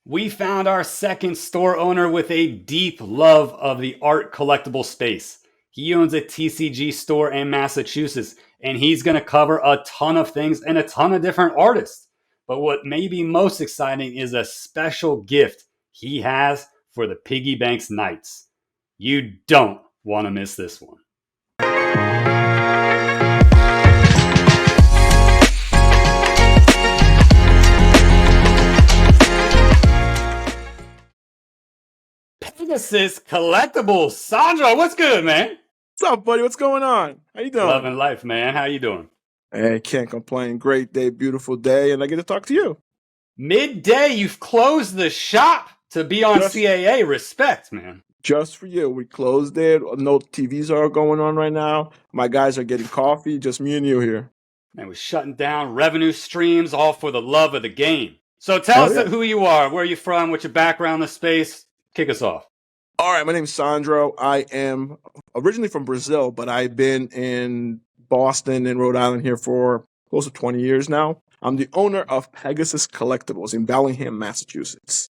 We found our second store owner with a deep love of the art collectible space. He owns a TCG store in Massachusetts, and he's going to cover a ton of things and a ton of different artists. But what may be most exciting is a special gift he has for the Piggybanx Knights. You don't want to miss this one. Pegasus Collectibles. Sandro, what's good, man? What's up, buddy? What's going on? How you doing? Loving life, man. How you doing? Hey, can't complain. Great day, beautiful day, and I get to talk to you. Midday, you've closed the shop to be on CAA. Respect, man. Just for you. We closed it. No TVs are going on right now. My guys are getting coffee. Just me and you here. Man, we're shutting down revenue streams, all for the love of the game. So tell us who you are, where you from, what's your background in the space. Kick us off. All right, my name's Sandro. I am originally from Brazil, but I've been in Boston and Rhode Island here for close to 20 years now. I'm the owner of Pegasus Collectibles in Bellingham, Massachusetts.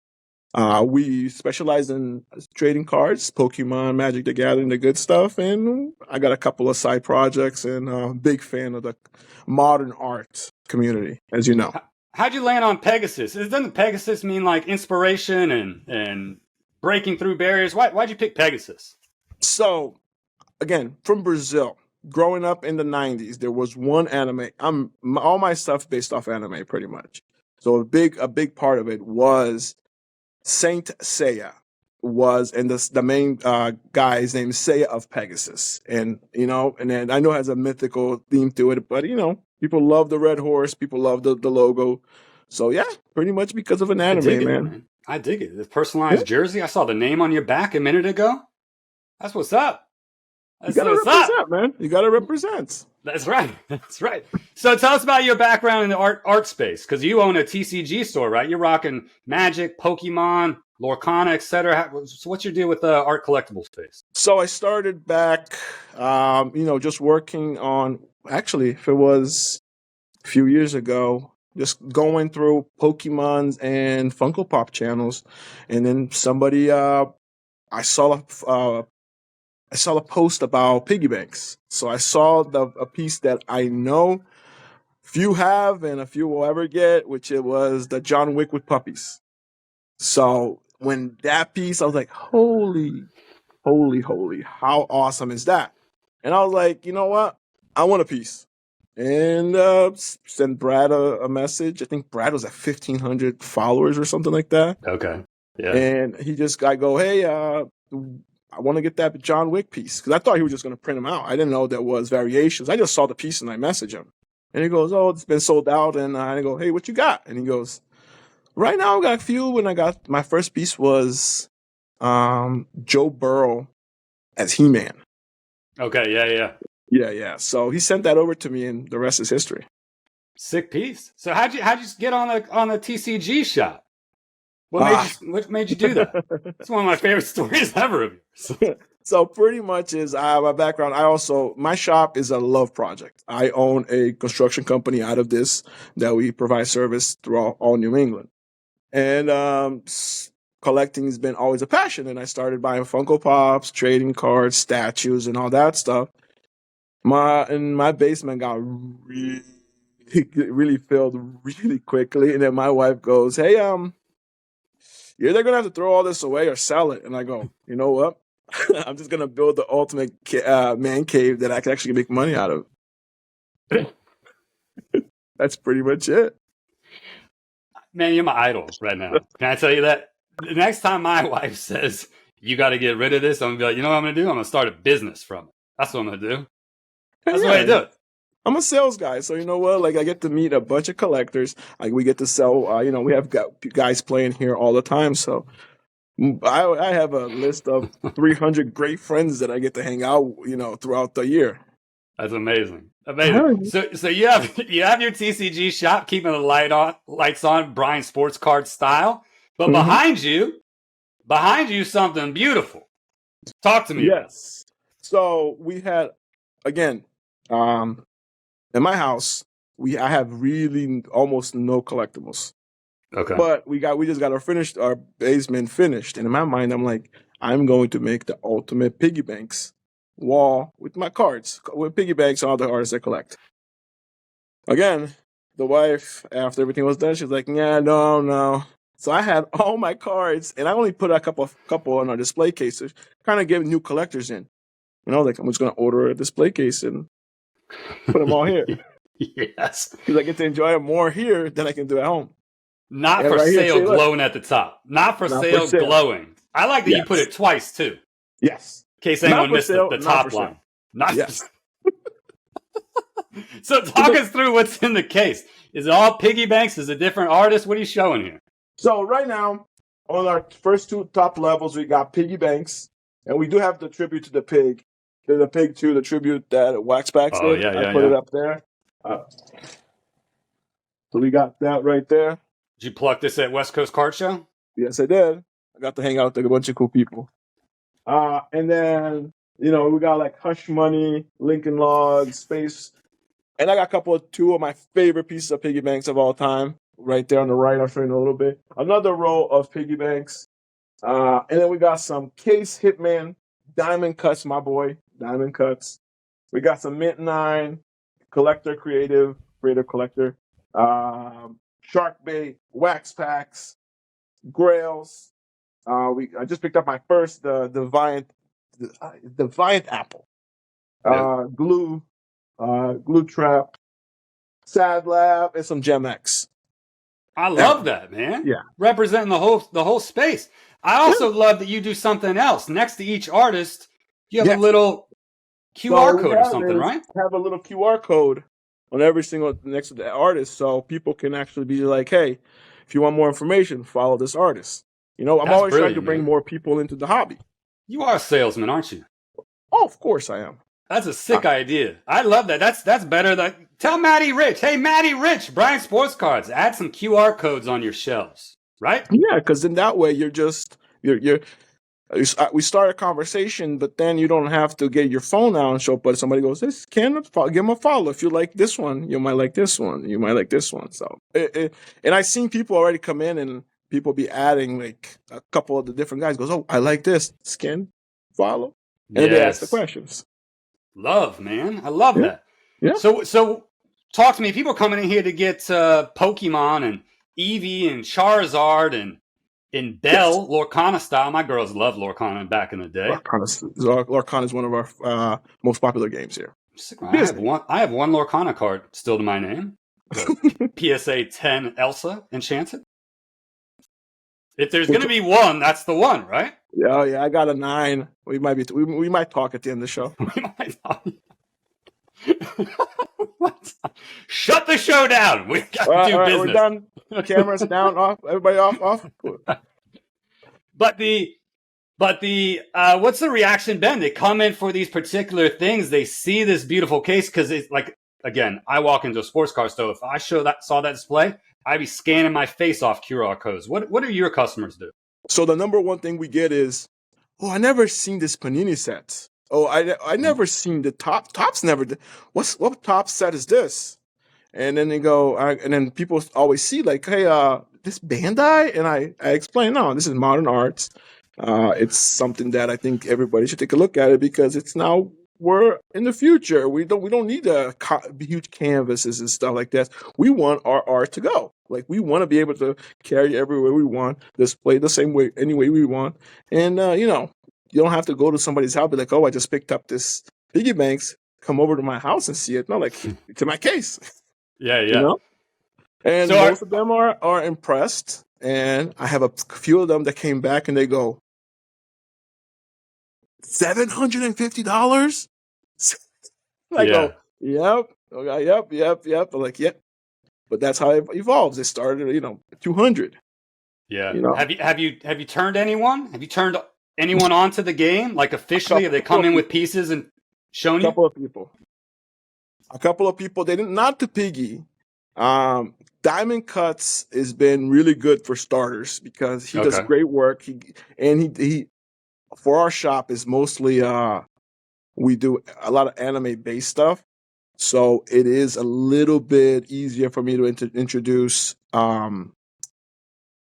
We specialize in trading cards, Pokemon, Magic the Gathering, the good stuff, and I got a couple of side projects, and a big fan of the modern art community, as you know. How'd you land on Pegasus? Doesn't Pegasus mean like inspiration and breaking through barriers? Why'd you pick Pegasus? So, again, from Brazil, growing up in the 90s, there was one anime. All my stuff based off anime, pretty much. So a big part of it was Saint Seiya and the main guy's name is Seiya of Pegasus. And, and then I know it has a mythical theme to it, but, people love the red horse. People love the logo. So, yeah, pretty much because of an anime, man. I dig it. The personalized jersey. I saw the name on your back a minute ago. That's what's up. You gotta represent, man. You gotta represent. That's right. That's right. So tell us about your background in the art space, because you own a TCG store, right? You're rocking Magic, Pokemon, Lorcana, etc. So what's your deal with the art collectible space? So I started back, just working on. Actually, if it was a few years ago, just going through Pokemon's and Funko Pop channels, and then somebody, I saw a post about Piggybanx. So I saw a piece that I know few have and a few will ever get, which it was the John Wick with puppies. So when that piece, I was like, holy, how awesome is that? And I was like, you know what? I want a piece. And sent Brad a message. I think Brad was at 1,500 followers or something like that. Okay. Yeah. And I go, hey, I want to get that John Wick piece. Because I thought he was just going to print them out. I didn't know there was variations. I just saw the piece and I messaged him. And he goes, oh, it's been sold out. And I go, hey, what you got? And he goes, right now I got a few. And I got my first piece was Joe Burrow as He-Man. Okay, yeah. Yeah. So he sent that over to me, and the rest is history. Sick piece. So how'd you get on the TCG shop? What made you do that? It's one of my favorite stories ever of yours. So pretty much is my background. My shop is a love project. I own a construction company out of this that we provide service throughout all New England, and collecting has been always a passion. And I started buying Funko Pops, trading cards, statues, and all that stuff. My basement got really filled really quickly, and then my wife goes, "Hey, you're either gonna have to throw all this away or sell it." And I go, "You know what? I'm just gonna build the ultimate man cave that I can actually make money out of." That's pretty much it. Man, you're my idol right now. Can I tell you that? The next time my wife says you got to get rid of this, I'm gonna be like, you know what I'm gonna do? I'm gonna start a business from it. That's what I'm gonna do. That's the way I do it. I'm a sales guy, so you know what? Like, I get to meet a bunch of collectors. Like, we get to sell. We have guys playing here all the time. So I have a list of 300 great friends that I get to hang out, throughout the year. That's amazing. So you have your TCG shop, keeping the lights on, Bryant sports card style. But behind you, something beautiful. Talk to me. Yes. So we had, again, in my house, I have really almost no collectibles. Okay. But we just got our basement finished. And in my mind, I'm like, I'm going to make the ultimate Piggybanx wall with my cards, with Piggybanx and all the artists I collect. Again, the wife, after everything was done, she's like, yeah, no. So I had all my cards, and I only put a couple on our display cases, kind of give new collectors in. Like I'm just going to order a display case and put them all here. Yes. Because I get to enjoy them more here than I can do at home. Not And for right here, sale, see, look. glowing at the top. Not for sale, glowing. I like that you put it twice, too. Yes. In case anyone missed the top line. Yes. So talk us through what's in the case. Is it all Piggybanx? Is it different artists? What are you showing here? So right now, on our first two top levels, we got Piggybanx. And we do have the tribute to the pig. There's a pig, too, the tribute that Waxpacks did. I put it up there. So we got that right there. Did you pluck this at West Coast Card Show? Yes, I did. I got to hang out with a bunch of cool people. And then, we got like Hush Money, Lincoln Logs, Space. And I got two of my favorite pieces of Piggybanx of all time. Right there on the right, I'll show you in a little bit. Another row of Piggybanx. And then we got some Case Hitman, Diamond Cuts, my boy, Diamond Cuts. We got some Mint 9, Collector Creative Collector. Shark Bait, Wax Packs, Grails. I just picked up my first the Viant Apple. Glue Trap, Sad Lab, and some Gem X. I love that, man. Yeah. Representing the whole space. I also love that you do something else. Next to each artist, you have a little QR code or something, right? Have a little QR code on every single next to the artist, so people can actually be like, hey, if you want more information, follow this artist. I'm always trying to bring more people into the hobby. You are a salesman, aren't you? Oh, of course I am. That's a sick idea. I love that. That's better. Tell Matty Rich. Hey, Matty Rich, Bryant Sports Cards. Add some QR codes on your shelves, right? Yeah, because in that way we start a conversation, but then you don't have to get your phone out and show up. But somebody goes, "This give them a follow. If you like this one, you might like this one. You might like this one." So, and I've seen people already come in and people be adding like a couple of the different guys. Goes, "Oh, I like this. Skin, follow," and they ask the questions. Love, man. I love that. Yeah. So talk to me. People coming in here to get Pokemon and Eevee and Charizard and in Bell, Lorcana style. My girls love Lorcana back in the day. Lorcana is one of our most popular games here. I have one Lorcana card still to my name. PSA 10 Elsa Enchanted. If there's going to be one, that's the one, right? Yeah. I got a 9. We might talk at the end of the show. We might talk. Shut the show down. We got to do business. We're done. Cameras down, off. Everybody off. But the what's the reaction been? They come in for these particular things. They see this beautiful case because it's like, again, I walk into a sports car store. If I saw that display, I'd be scanning my face off QR codes. What do your customers do? So the number one thing we get is, I never seen this Panini set. Oh, I never seen the Topps never did. What Topps set is this? And then they go, and then people always see like, hey, this Bandai, and I explain, no, this is modern arts. It's something that I think everybody should take a look at it because it's now we're in the future. We don't need huge canvases and stuff like that. We want our art to go. Like we want to be able to carry everywhere we want, display the same way, any way we want, and you don't have to go to somebody's house and be like, oh, I just picked up this Piggybanx. Come over to my house and see it. No, like to my case. Yeah. And so most of them are impressed. And I have a few of them that came back and they go, $750? I go, yep. I'm like, yep. But that's how it evolves. It started, at 200. Yeah. Have you turned anyone? Have you turned anyone onto the game? Like officially? Have they come in with pieces and shown you? A couple of people. They didn't, not to Piggy. Diamond Cuts has been really good for starters because he does great work. He for our shop is mostly we do a lot of anime based stuff, so it is a little bit easier for me to introduce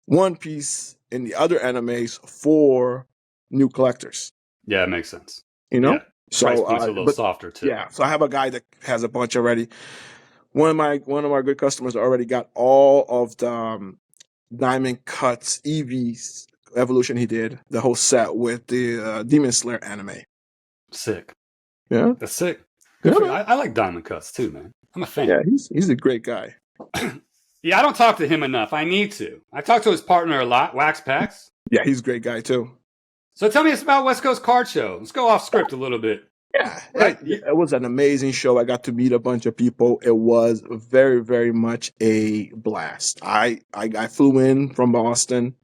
One Piece and the other animes for new collectors. Yeah, it makes sense. You know, Yeah. Price points are a little but softer too. yeah. So I have a guy that has a bunch already. One of my good customers already got all of the Diamond Cuts EVs evolution he did, the whole set with the Demon Slayer anime. Sick. Yeah, That's sick. Good yeah, for you. I like Diamond Cuts too, man. I'm a fan. yeah. He's a great guy. Yeah, I don't talk to him enough. I need to. I talk to his partner a lot, Wax Packs. Yeah, he's a great guy too. So tell me about West Coast Card Show. Let's go off script a little bit. Yeah, Right. it was an amazing show. I got to meet a bunch of people. It was very, very much a blast. I flew in from Boston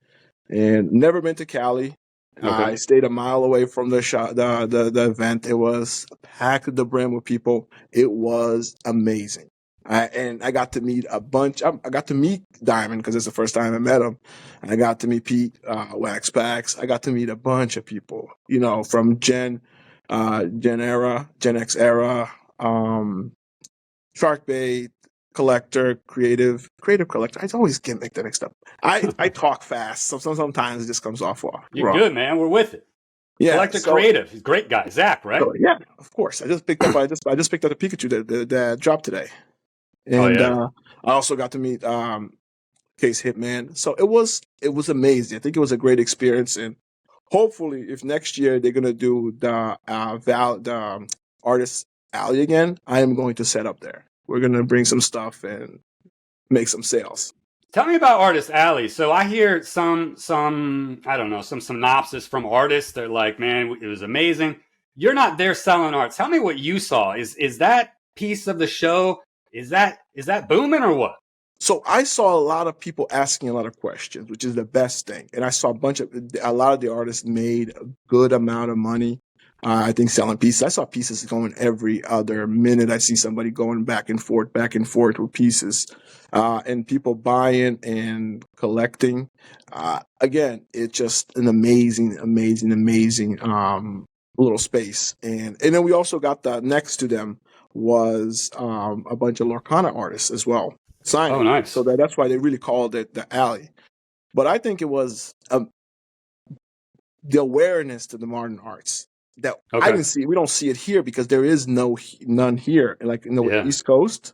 and never been to Cali. Okay. I stayed a mile away from the event. It was packed to the brim with people. It was amazing. I got to meet a bunch. I got to meet Diamond because it's the first time I met him. I got to meet Pete, Wax Packs. I got to meet a bunch of people, you know, from Gen X era, Shark Bait, Collector, Creative Collector. I always get that mixed up. I talk fast, so sometimes it just comes off wrong. You're good, man. We're with it. Yeah, Collector Creative. He's a great guy. Zach, right? So, yeah, of course. I just picked up the Pikachu that dropped today. And I also got to meet Case Hitman. So it was amazing. I think it was a great experience, and hopefully, if next year they're gonna do the Artist Alley again, I am going to set up there. We're gonna bring some stuff and make some sales. Tell me about Artist Alley. So I hear some I don't know, some synopsis from artists. They're like, man, it was amazing. You're not there selling art. Tell me what you saw. Is that piece of the show? Is that booming or what? So I saw a lot of people asking a lot of questions, which is the best thing. And I saw a lot of the artists made a good amount of money. I think selling pieces. I saw pieces going every other minute. I see somebody going back and forth with pieces, and people buying and collecting. Again, it's just an amazing little space. And then we also got next to them was a bunch of Lorcana artists as well signing. Oh, nice. So that's why they really called it the alley. But I think it was the awareness to the modern arts that I didn't see. We don't see it here because there is none here. Like in the East Coast,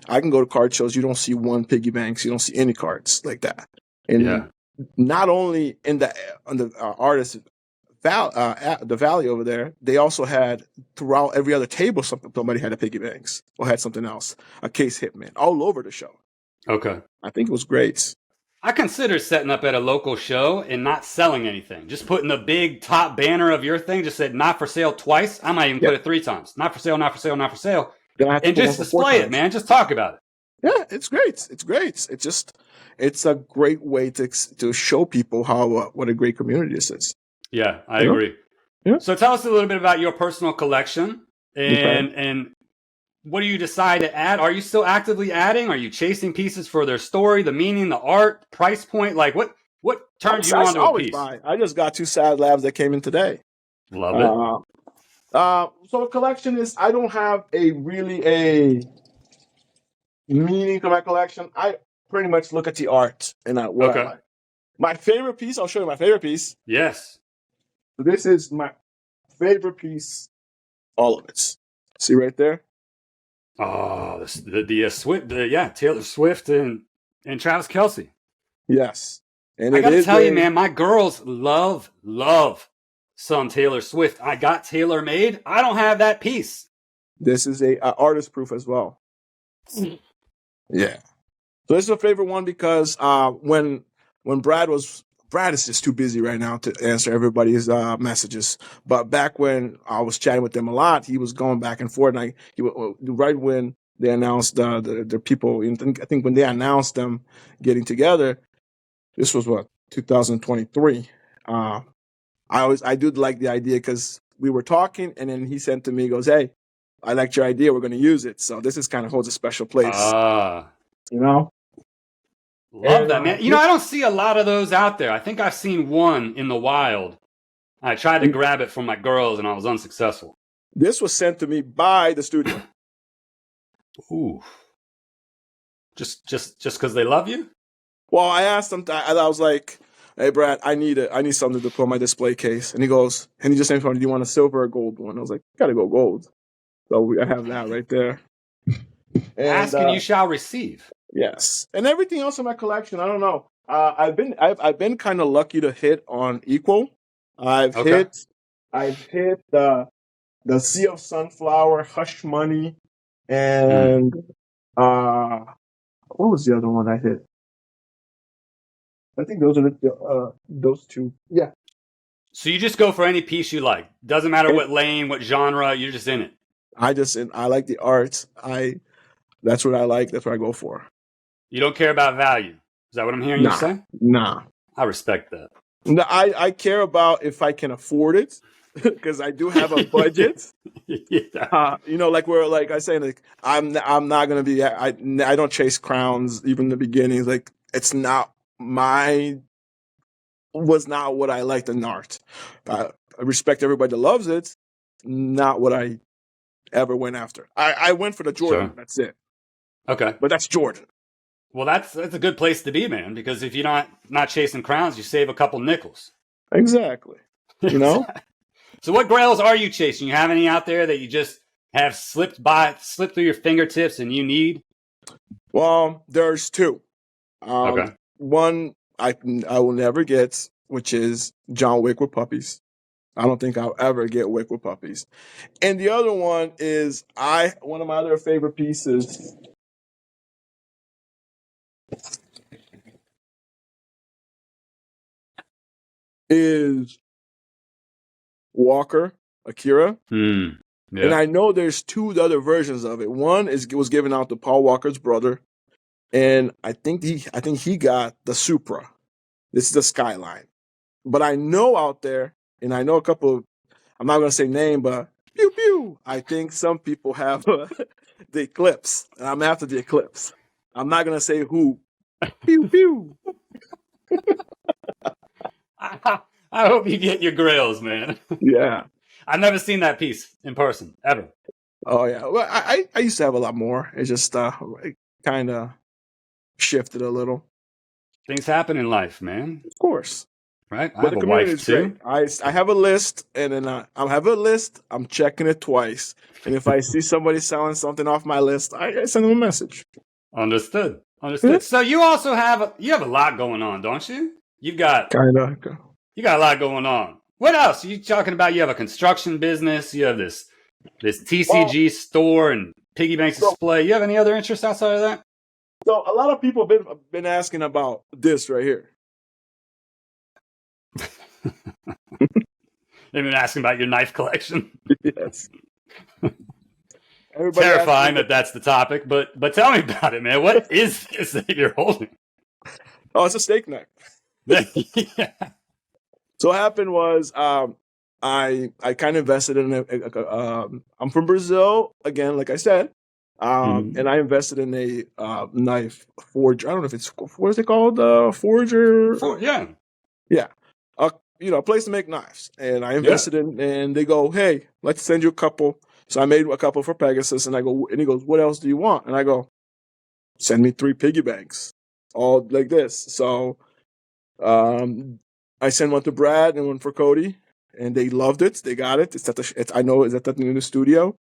I can go to card shows. You don't see one Piggybanx. You don't see any cards like that. And not only on the artist the valley over there, they also had throughout every other table somebody had a Piggybanx or had something else, a Case Hitman, all over the show. Okay. I think it was great. I consider setting up at a local show and not selling anything. Just putting the big top banner of your thing, just said not for sale twice. I might even put it 3 times. Not for sale, not for sale, not for sale. And just display it, man. Just talk about it. Yeah, it's great. It's great. It's a great way to show people what a great community this is. Yeah, I agree. Yeah. So tell us a little bit about your personal collection and what do you decide to add? Are you still actively adding? Are you chasing pieces for their story, the meaning, the art, price point? Like what turns you on to a piece? I just got 2 Sad Labs that came in today. Love it. So a collection is, I don't have a meaning to my collection. I pretty much look at the art and what I like. My favorite piece, I'll show you my favorite piece. Yes. This is my favorite piece, all of it. See right there? Oh, the Swift, Taylor Swift and Travis Kelce. Yes. And I got to tell you, man, my girls love some Taylor Swift. I got Taylor made. I don't have that piece. This is a artist proof as well. Yeah. So this is a favorite one because when Brad is just too busy right now to answer everybody's messages. But back when I was chatting with them a lot, he was going back and forth. And right when they announced the people, I think when they announced them getting together, this was 2023. I do like the idea because we were talking, and then he sent to me, he goes, "Hey, I liked your idea. We're going to use it." So this is kind of holds a special place. You know. Love that, man. I don't see a lot of those out there. I think I've seen one in the wild. I tried to grab it from my girls, and I was unsuccessful. This was sent to me by the studio. Ooh. Just because they love you? Well, I asked him. I was like, "Hey, Brad, I need something to put on my display case." And he goes, and he just said, "Do you want a silver or gold one?" I was like, "Gotta go gold." So I have that right there. And Ask and you shall receive. yes, and everything else in my collection, I don't know. I've been kind of lucky to hit on equal. I've hit the Sea of Sunflower, Hush Money, and what was the other one I hit? I think those are those two. Yeah. So you just go for any piece you like. Doesn't matter what lane, what genre, you're just in it. I like the art. That's what I like. That's what I go for. You don't care about value. Is that what I'm hearing you say? Nah. I respect that. No, I care about if I can afford it because I do have a budget. Yeah. Like I say, like I'm not gonna be. I don't chase crowns even in the beginning. Like it's not was not what I liked in art. I respect everybody that loves it. Not what I ever went after. I went for the Jordan. Sure. That's it. Okay. But that's Jordan. Well, that's a good place to be, man, because if you're not chasing crowns, you save a couple nickels. Exactly. You know? So what grails are you chasing? You have any out there that you just have slipped through your fingertips and you need? Well, there's two. Okay. One I will never get, which is John Wick with puppies. I don't think I'll ever get Wick with puppies. And the other one is one of my other favorite pieces is Walker, Akira. Yeah. And I know there's two other versions of it. One was given out to Paul Walker's brother, and I think he got the Supra. This is the Skyline. But I know out there, and I know a couple of, I'm not going to say name, but pew pew. I think some people have the Eclipse, and I'm after the Eclipse. I'm not going to say who. Pew pew. I hope you get your grails, man. Yeah. I've never seen that piece in person, ever. Oh, yeah. Well, I used to have a lot more. It just it kind of shifted a little. Things happen in life, man. Of course. Right? I have a wife, too. Great. I have a list, and then I have a list. I'm checking it twice. And if I see somebody selling something off my list, I send them a message. Understood. Mm-hmm. So you also have a lot going on, don't you? You've got... You got a lot going on. What else? Are you talking about? You have a construction business. You have this TCG store and Piggybanx display. You have any other interests outside of that? So a lot of people have been asking about this right here. They've been asking about your knife collection. Yes. Terrifying that's the topic, but tell me about it, man. What is this that you're holding? Oh, it's a steak knife. Yeah. So what happened was I kind of invested in I'm from Brazil, again, like I said, and I invested in a knife forger. I don't know if it's, what is it called? Forger? Yeah. A place to make knives. And I invested in, and they go, hey, let's send you a couple. So I made a couple for Pegasus, and he goes, what else do you want? And I go, send me 3 Piggybanx, all like this. So I sent one to Brad and one for Cody, and they loved it. They got it. I know it's at the new studio.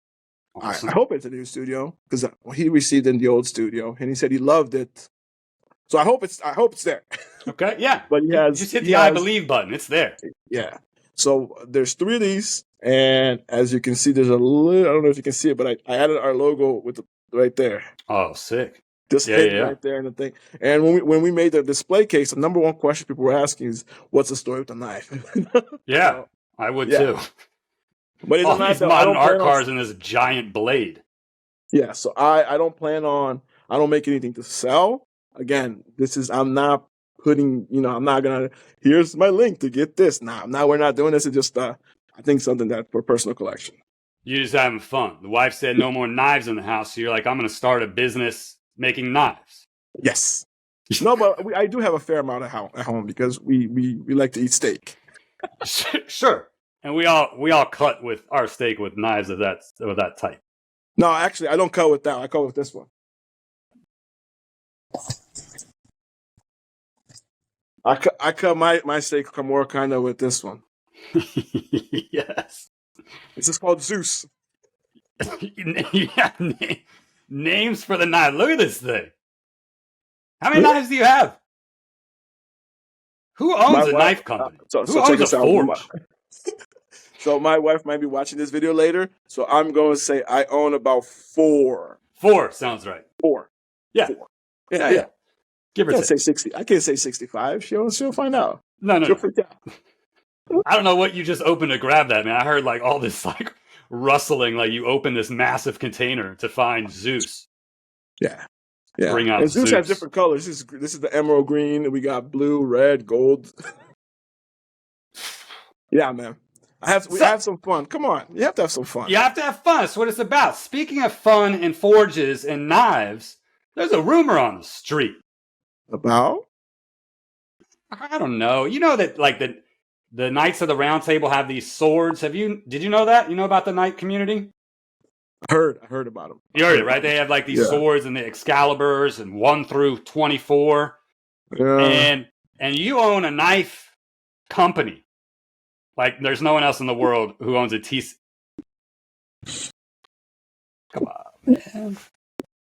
Awesome. I hope it's a new studio because he received it in the old studio, and he said he loved it. So I hope it's there. Okay, yeah. But he has just hit the I believe button. It's there. Yeah. So there's 3 of these, and as you can see, there's a little. I don't know if you can see it, but I added our logo with right there. Oh, sick. Just right there in the thing. And when we made the display case, the number one question people were asking is, "What's the story with the knife?" Yeah, so, I would too. But it's these modern art cars and this giant blade. Yeah, so I don't plan on. I don't make anything to sell. Again, I'm not putting. I'm not gonna. Here's my link to get this. We're not doing this. It's just I think something that for personal collection. You're just having fun. The wife said no more knives in the house, so you're like, I'm gonna start a business making knives. Yes. No, but I do have a fair amount at home because we like to eat steak. Sure. And we all cut with our steak with knives of that type. No, actually, I don't cut with that. I cut with this one. I cut my steak more kind of with this one. Yes. This is called Zeus. Yeah, names for the knife. Look at this thing. How many knives do you have? Who owns a knife company? Who owns a forge? So my wife might be watching this video later. So I'm going to say I own about 4. 4 sounds right. 4. Yeah. 4. Yeah. Give her. I can't say 60. I can't say 65. She'll find out. No. She'll freak out. I don't know what you just opened to grab that, man. I heard like all this like rustling, like you open this massive container to find Zeus. Yeah. Bring out and Zeus has different colors. This is the emerald green. We got blue, red, gold. Yeah, man. We have some fun. Come on. You have to have some fun. You have to have fun. That's what it's about. Speaking of fun and forges and knives, there's a rumor on the street. About? I don't know. You know that like the Knights of the Round Table have these swords. Did you know that? You know about the knight community? I heard about them. You heard it, right? They have like these swords and the Excaliburs and 1 through 24. Yeah. And you own a knife company. Like there's no one else in the world who owns a TC. Come on, man.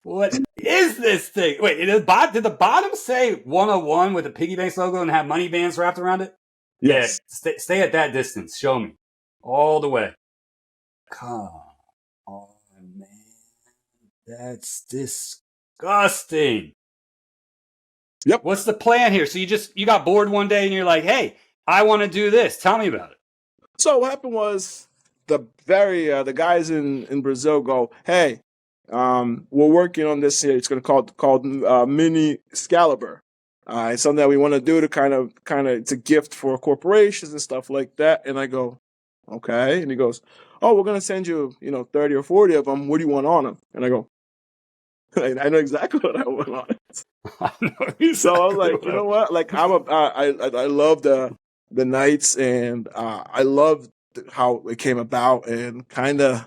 What is this thing? Wait, did the bottom say 101 with a Piggybanx logo and have money bands wrapped around it? Yes. Yeah, stay at that distance. Show me. All the way. Come on, man. That's disgusting. Yep. What's the plan here? So you got bored one day and you're like, hey, I want to do this. Tell me about it. So what happened was the guys in Brazil go, hey, we're working on this here. It's going to called Mini Excalibur. It's something that we want to do to kind of it's a gift for corporations and stuff like that. And I go, okay. And he goes, oh, we're going to send you 30 or 40 of them. What do you want on them? And I go, I know exactly what I want on it. I know exactly. So I was like, you know what? Like I love the Knights, and I love how it came about, and kind of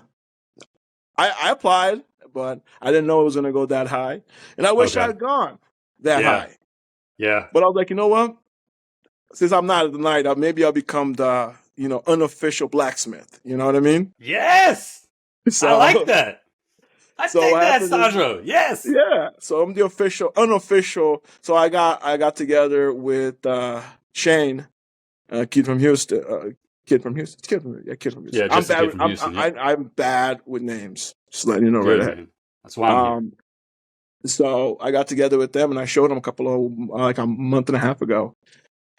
I applied, but I didn't know it was going to go that high, and I wish I had gone that high. Yeah. But I was like, you know what? Since I'm not the Knight, maybe I'll become the unofficial Blacksmith. You know what I mean? Yes. So, I like that. I take that, Sandro. Yes. Yeah. So I'm the unofficial. So I got together with Shane, kid from Houston. Kid from Houston. Yeah, I'm bad with names. Just letting you know right ahead. That's why I'm here. So I got together with them and I showed them a month and a half ago.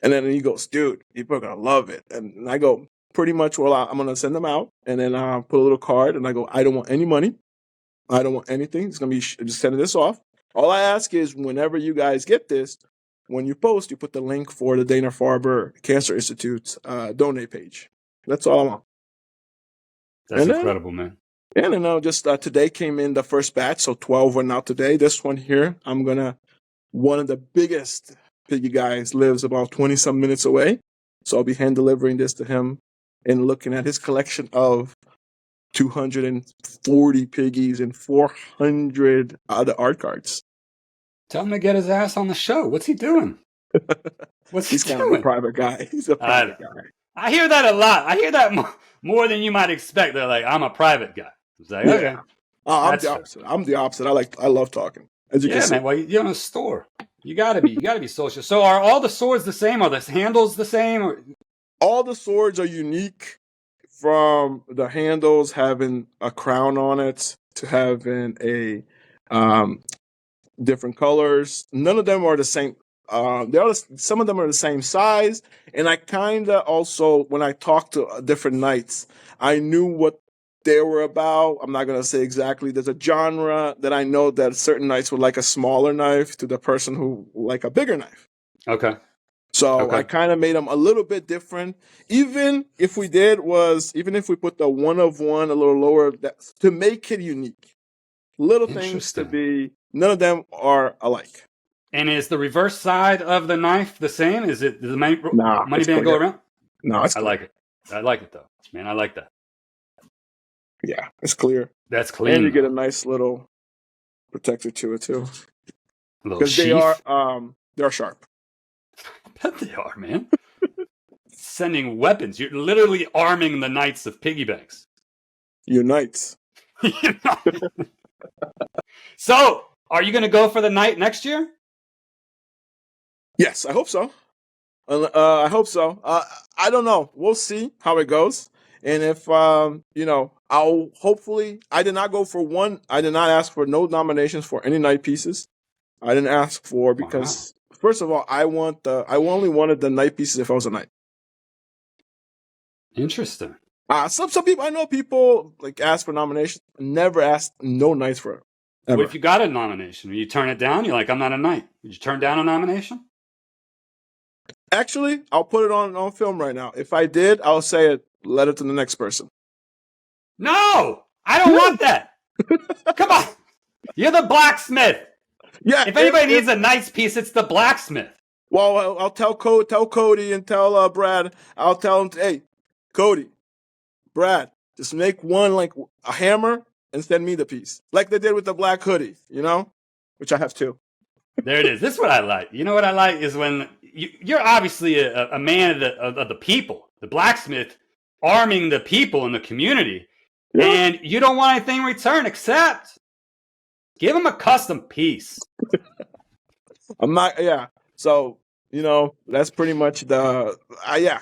And then he goes, dude, people are going to love it. And I go, pretty much, well, I'm going to send them out. And then I put a little card and I go, I don't want any money. I don't want anything. It's going to be just sending this off. All I ask is whenever you guys get this, when you post, you put the link for the Dana-Farber Cancer Institute's donate page. That's all I want. That's incredible, man. And then just today came in the first batch, so 12 went out today. This one here, one of the biggest Piggy guys lives about 20-some minutes away. So I'll be hand delivering this to him and looking at his collection of 240 Piggies and 400 other art cards. Tell him to get his ass on the show. What's he doing? He's kind of a private guy. He's a private guy. I hear that a lot. I hear that more than you might expect. They're like, I'm a private guy. It's like, okay. I'm the opposite. I'm the opposite. I love talking. As you can see. Man. Well, you're in a store. You gotta be social. So are all the swords the same? Are the handles the same? Or? All the swords are unique, from the handles having a crown on it to having a different colors. None of them are the same. Some of them are the same size. And I kind of also, when I talked to different Knights, I knew what they were about. I'm not going to say exactly. There's a genre that I know that certain Knights would like a smaller knife to the person who like a bigger knife. Okay. So I kind of made them a little bit different. Even if we put the one of one a little lower, to make it unique. Little things to be, none of them are alike. And is the reverse side of the knife the same? Does the money band go around? No, I like it. I like it though. Man, I like that. Yeah, it's clear. That's clean. And you get a nice little protector to it too. Because they are sharp. I bet they are, man. Sending weapons. You're literally arming the Knights of Piggybanx. Unites. So, are you going to go for the Knight next year? Yes, I hope so. I hope so. I don't know. We'll see how it goes. And if, I'll hopefully, I did not go for one. I did not ask for no nominations for any Knight pieces. I didn't ask for because, first of all, I only wanted the Knight pieces if I was a Knight. Interesting. Some people, I know people like ask for nominations, never asked no Knights for it. Ever. What if you got a nomination? You turn it down? You're like, I'm not a Knight. Would you turn down a nomination? Actually, I'll put it on film right now. If I did, I'll say it, let it to the next person. No! I don't want that! Come on! You're the Blacksmith! Yeah. If anybody needs a Knight's piece, it's the Blacksmith. Well, I'll tell Cody and tell Brad. I'll tell him, hey, Cody, Brad, just make one like a hammer and send me the piece. Like they did with the black hoodie, which I have too. There it is. This is what I like. You know what I like is when you're obviously a man of the people, the Blacksmith, arming the people in the community, and you don't want anything in return except give them a custom piece. I'm not, yeah. So, that's pretty much the, yeah.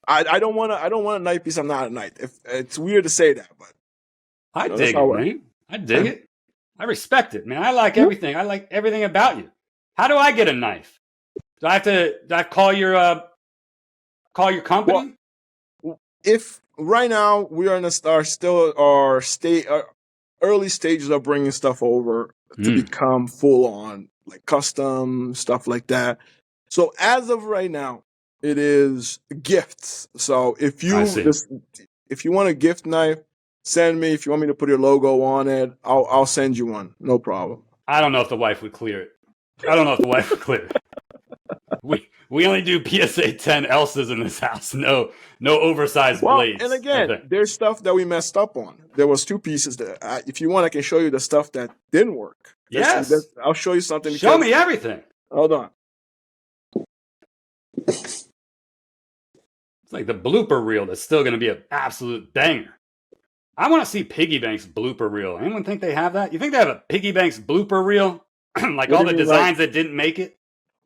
I don't want a Knight piece. I'm not a Knight. It's weird to say that, but I dig it, man. I dig it. I respect it, man. I like everything. I like everything about you. How do I get a knife? Do I call your company? Well, if right now we are in our early stages of bringing stuff over to become full on like custom stuff like that. So as of right now, it is gifts. So if you want a gift knife, send me. If you want me to put your logo on it, I'll send you one. No problem. I don't know if the wife would clear it. We only do PSA 10 elses in this house. No oversized blades. And again, there's stuff that we messed up on. There was two pieces that, if you want, I can show you the stuff that didn't work. Yes. I'll show you something. Show me everything. Hold on. It's like the blooper reel that's still going to be an absolute banger. I want to see Piggybanx blooper reel. Anyone think they have that? You think they have a Piggybanx blooper reel? Like all the designs that didn't make it?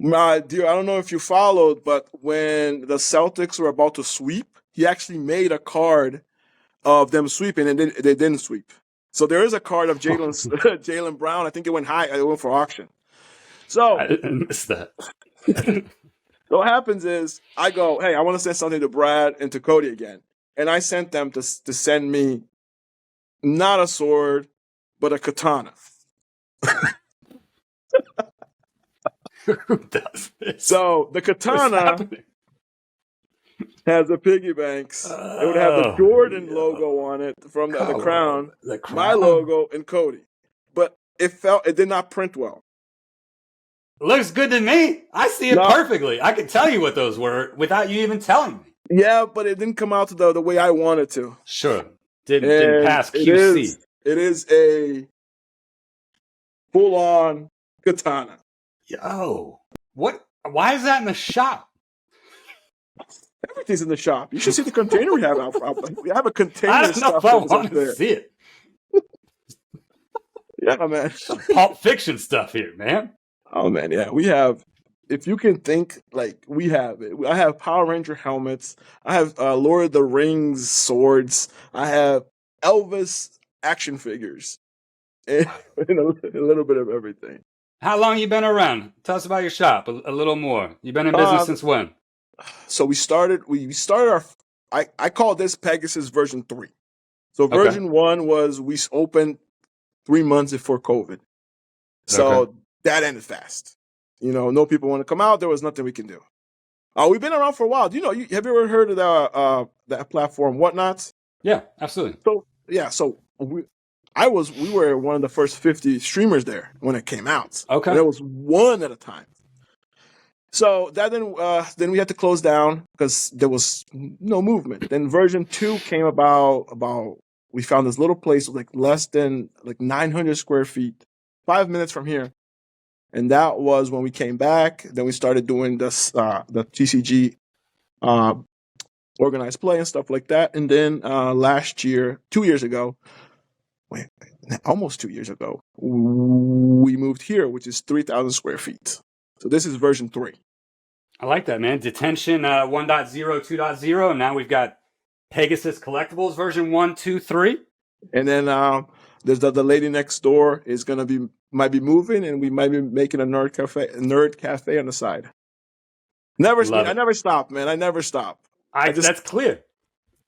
Dear, I don't know if you followed, but when the Celtics were about to sweep, he actually made a card of them sweeping, and they didn't sweep. So there is a card of Jaylen Brown. I think it went high. It went for auction. So I didn't miss that. So what happens is I go, hey, I want to send something to Brad and to Cody again. And I sent them to send me not a sword, but a katana. Who does this? So the katana has a Piggybanx. It would have the Jordan logo on it from the crown, my logo, and Cody. But it did not print well. Looks good to me. I see it perfectly. I could tell you what those were without you even telling me. Yeah, but it didn't come out the way I wanted to. Sure. Didn't pass QC. It is a full-on katana. Yo. What? Why is that in the shop? Everything's in the shop. You should see the container we have out front. We have a container. I don't know if I want to see it. Yeah, man. Some Pulp Fiction stuff here, man. Oh, man, yeah. We have, if you can think, like, we have it. I have Power Ranger helmets. I have Lord of the Rings swords. I have Elvis action figures. And a little bit of everything. How long you been around? Tell us about your shop a little more. You been in business since when? So we started our, I call this Pegasus version 3. So version 1 was we opened 3 months before COVID. So that ended fast. No people want to come out. There was nothing we can do. We've been around for a while. Have you ever heard of that platform, Whatnots? Yeah, absolutely. So we were one of the first 50 streamers there when it came out. Okay. And it was one at a time. So that then we had to close down because there was no movement. Then version 2 came about we found this little place with less than 900 square feet, 5 minutes from here. And that was when we came back. Then we started doing this, the TCG organized play and stuff like that. And then last year, 2 years ago, almost 2 years ago, we moved here, which is 3,000 square feet. So this is version 3. I like that, man. Detention 1.0, 2.0. And now we've got Pegasus Collectibles version 1, 2, 3. And then there's the lady next door is might be moving, and we might be making a nerd cafe on the side. I never stop, man. I never stop. That's clear.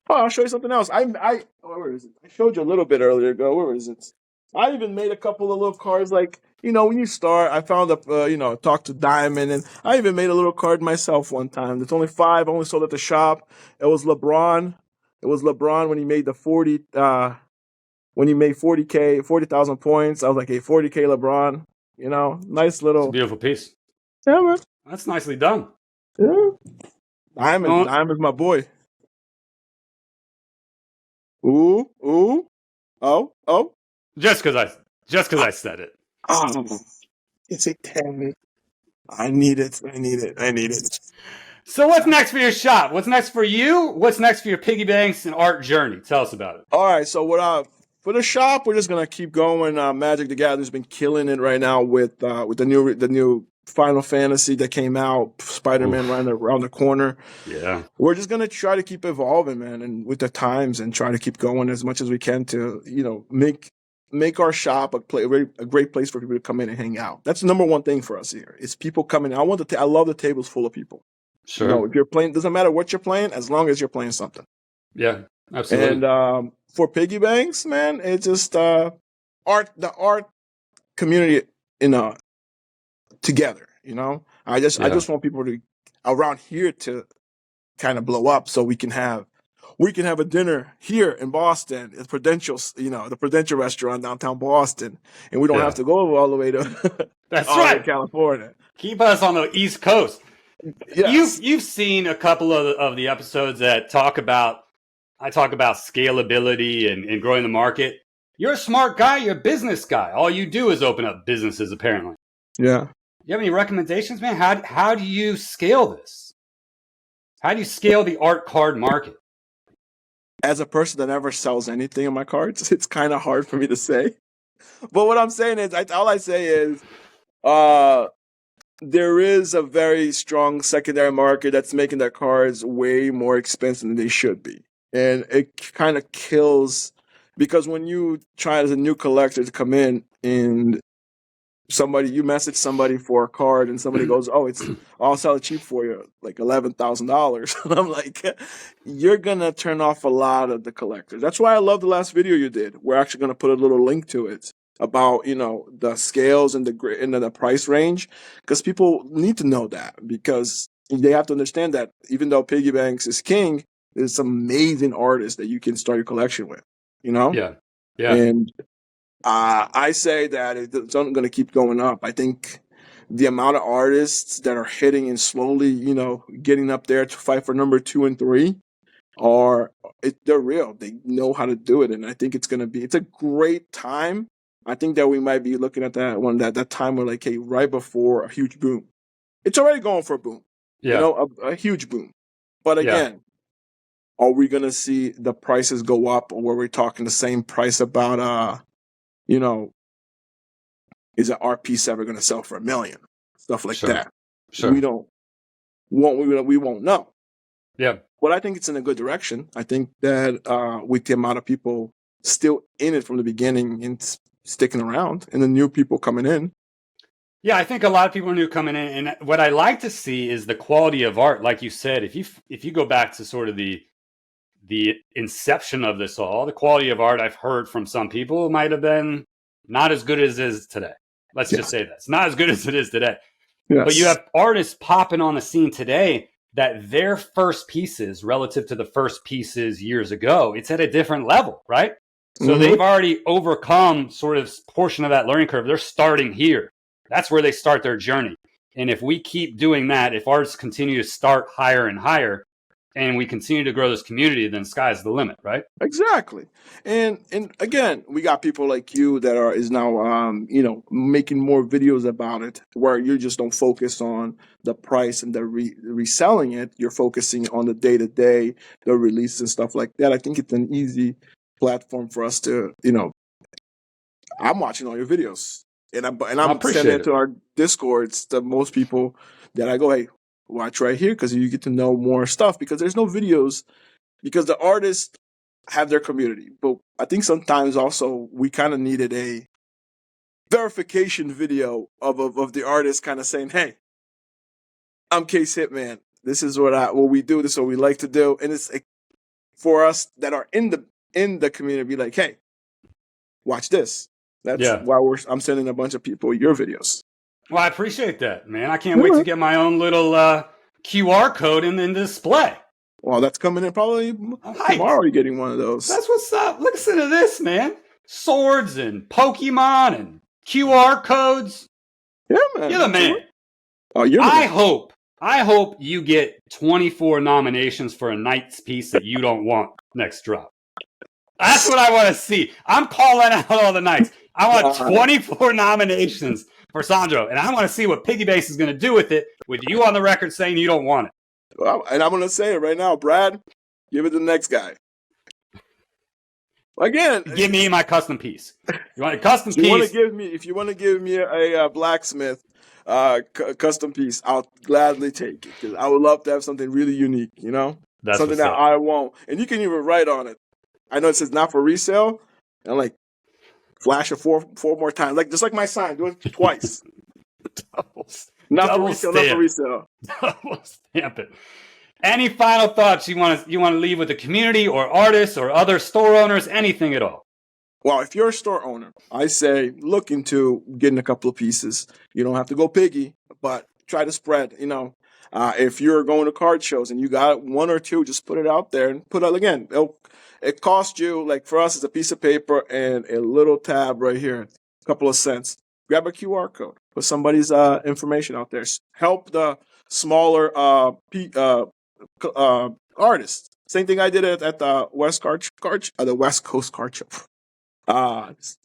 Oh, I'll show you something else. Where is it? I showed you a little bit earlier ago. Where is it? I even made a couple of little cards. Like, when you start, I found talked to Diamond, and I even made a little card myself one time. It's only 5. I only sold at the shop. It was LeBron. It was LeBron when he made the 40. When he made 40,000 points. I was like, hey, 40K LeBron. Nice little. It's a beautiful piece. Yeah, man. That's nicely done. Yeah. Diamond's my boy. Ooh. Oh. Just because I said it. Oh, it's a 10. I need it. So what's next for your shop? What's next for you? What's next for your Piggybanx and art journey? Tell us about it. All right. So for the shop, we're just gonna keep going. Magic the Gathering's been killing it right now with the new Final Fantasy that came out, Spider-Man around the corner. Yeah. We're just gonna try to keep evolving, man, and with the times, and try to keep going as much as we can to make our shop a great place for people to come in and hang out. That's the number one thing for us here. It's people coming in. I love the tables full of people. Sure. If you're playing, doesn't matter what you're playing, as long as you're playing something. Yeah, absolutely. And for Piggybanx, man, it's just the art community, together. I just want people to around here to kind of blow up, so we can have a dinner here in Boston at Prudential, the Prudential restaurant downtown Boston, and we don't have to go all the way to that's right, to California. Keep us on the East Coast. Yes. You've seen a couple of the episodes that I talk about scalability and growing the market. You're a smart guy. You're a business guy. All you do is open up businesses, apparently. Yeah. You have any recommendations, man? How do you scale this? How do you scale the art card market? As a person that never sells anything on my cards, it's kind of hard for me to say. But what I'm saying is, all I say is, there is a very strong secondary market that's making their cards way more expensive than they should be. And it kind of kills, because when you try as a new collector to come in and you message somebody for a card and somebody goes, oh, I'll sell it cheap for you, like $11,000. And I'm like, you're going to turn off a lot of the collectors. That's why I love the last video you did. We're actually going to put a little link to it about, the scales and the price range, because people need to know that, because they have to understand that even though Piggybanx is king, there's some amazing artists that you can start your collection with, Yeah. And I say that it's only going to keep going up. I think the amount of artists that are hitting and slowly, getting up there to fight for number 2 and 3 they're real. They know how to do it. And I think it's a great time. I think that we might be looking at that time where, like, hey, right before a huge boom. It's already going for a boom. Yeah. A huge boom. But again, are we going to see the prices go up, or were we talking the same price about, is an art piece ever going to sell for $1 million? Stuff like that. Sure. We won't know. Yeah. But I think it's in a good direction. I think that with the amount of people still in it from the beginning and sticking around, and the new people coming in. Yeah, I think a lot of people are new coming in, and what I like to see is the quality of art. Like you said, if you go back to sort of the inception of this all, the quality of art I've heard from some people might have been not as good as it is today. Let's just say that. It's not as good as it is today. Yes. But you have artists popping on the scene today that their first pieces relative to the first pieces years ago, it's at a different level, right? So they've already overcome sort of portion of that learning curve. They're starting here. That's where they start their journey. And if we keep doing that, if artists continue to start higher and higher, and we continue to grow this community, then sky's the limit, right? Exactly. And again, we got people like you that is now making more videos about it, where you just don't focus on the price and the reselling it. You're focusing on the day-to-day, the release and stuff like that. I think it's an easy platform for us to, I'm watching all your videos, and I'm sending it to our Discords to most people that I go, hey, watch right here, because you get to know more stuff, because there's no videos, because the artists have their community. But I think sometimes also we kind of needed a verification video of the artist kind of saying, hey, I'm Case Hitman. This is what we do. This is what we like to do. And it's for us that are in the community, be like, hey, watch this. That's why I'm sending a bunch of people your videos. Well, I appreciate that, man. I can't wait to get my own little QR code in the display. Well, that's coming in probably tomorrow. You're getting one of those. That's what's up. Listen to this, man. Swords and Pokemon and QR codes. Yeah, man. You're the man. Oh, you're the man. I hope you get 24 nominations for a Knight's piece that you don't want next drop. That's what I want to see. I'm calling out all the Knights. I want 24 nominations for Sandro, and I want to see what Piggybanx is going to do with it, with you on the record saying you don't want it. Well, and I'm going to say it right now, Brad, give it to the next guy. Again, give me my custom piece. You want a custom piece? If you want to give me a Blacksmith custom piece, I'll gladly take it, because I would love to have something really unique, That's something that I won't. And you can even write on it. I know it says not for resale, and like flash it four more times, just like my sign. Do it twice. Not for resale. Double stamp it. Any final thoughts you want to leave with the community or artists or other store owners? Anything at all? Well, if you're a store owner, I say look into getting a couple of pieces. You don't have to go Piggy, but try to spread. If you're going to card shows and you got one or two, just put it out there and put it again. It costs you, like for us, it's a piece of paper and a little tab right here, a couple of cents. Grab a QR code, put somebody's information out there. Help the smaller artists. Same thing I did at the West Coast Card Show.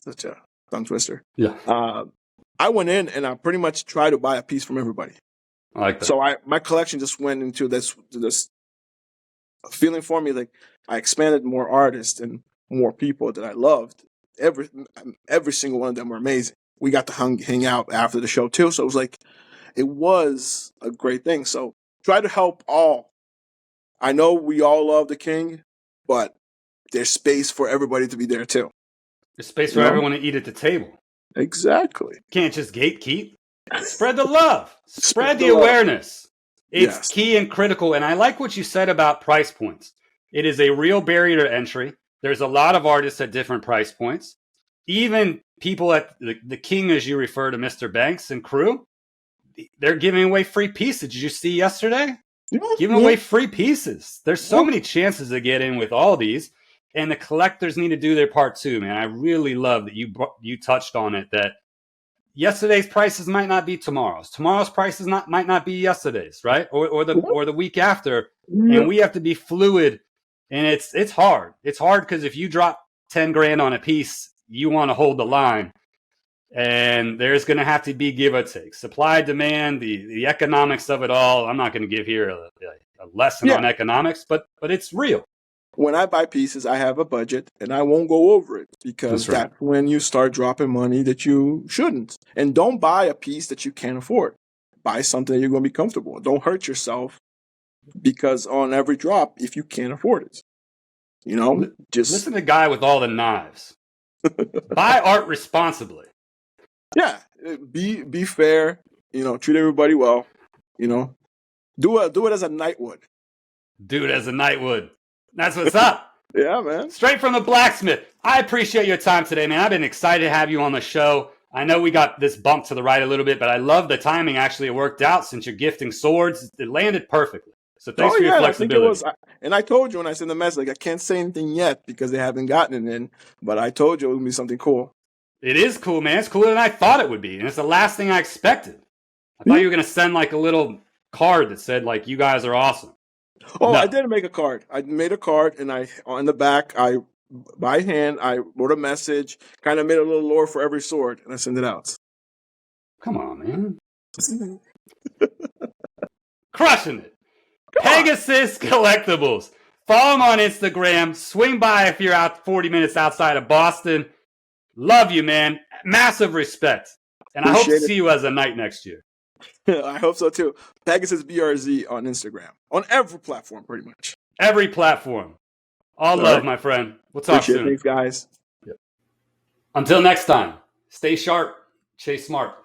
Such a tongue twister. Yeah. I went in and I pretty much tried to buy a piece from everybody. I like that. So my collection just went into this feeling for me, like I expanded more artists and more people that I loved. Every single one of them were amazing. We got to hang out after the show too, so it was a great thing. So try to help all. I know we all love the king, but there's space for everybody to be there too. There's space for everyone to eat at the table. Exactly. Can't just gatekeep. Spread the love. Spread the awareness. It's key and critical. And I like what you said about price points. It is a real barrier to entry. There's a lot of artists at different price points. Even people at the king, as you refer to Mr. Banks and crew, they're giving away free pieces. Did you see yesterday? Giving away free pieces. There's so many chances to get in with all these. And the collectors need to do their part too, man. I really love that you touched on it, that yesterday's prices might not be tomorrow's. Tomorrow's prices might not be yesterday's, right? Or the week after. And we have to be fluid. And it's hard. It's hard because if you drop 10 grand on a piece, you want to hold the line. And there's going to have to be give or take. Supply, demand, the economics of it all. I'm not going to give here a lesson on economics, but it's real. When I buy pieces, I have a budget, and I won't go over it, because that's when you start dropping money that you shouldn't. And don't buy a piece that you can't afford. Buy something that you're going to be comfortable with. Don't hurt yourself, because on every drop, if you can't afford it, just listen to the guy with all the knives. Buy art responsibly. Yeah, be fair. Treat everybody well. Do it as a knight would. Do it as a knight would. That's what's up. Yeah, man. Straight from the Blacksmith. I appreciate your time today, man. I've been excited to have you on the show. I know we got this bump to the right a little bit, but I love the timing. Actually, it worked out since you're gifting swords. It landed perfectly. So thanks for your flexibility. And I told you when I sent the message, I can't say anything yet because they haven't gotten it in, but I told you it would be something cool. It is cool, man. It's cooler than I thought it would be. And it's the last thing I expected. I thought you were going to send a little card that said, you guys are awesome. Oh, I No. did make a card. I made a card, and on the back, by hand, I wrote a message, kind of made a little lore for every sword, and I sent it out. Come on, man. Crushing it. Come on. Pegasus Collectibles. Follow them on Instagram. Swing by if you're out 40 minutes outside of Boston. Love you, man. Massive respect. And I hope to see you as a knight next year. I hope so too. Pegasus BRZ on Instagram. On every platform, pretty much. Every platform. All love, my friend. We'll talk soon. Thanks, guys. Yep. Until next time, stay sharp, chase smart.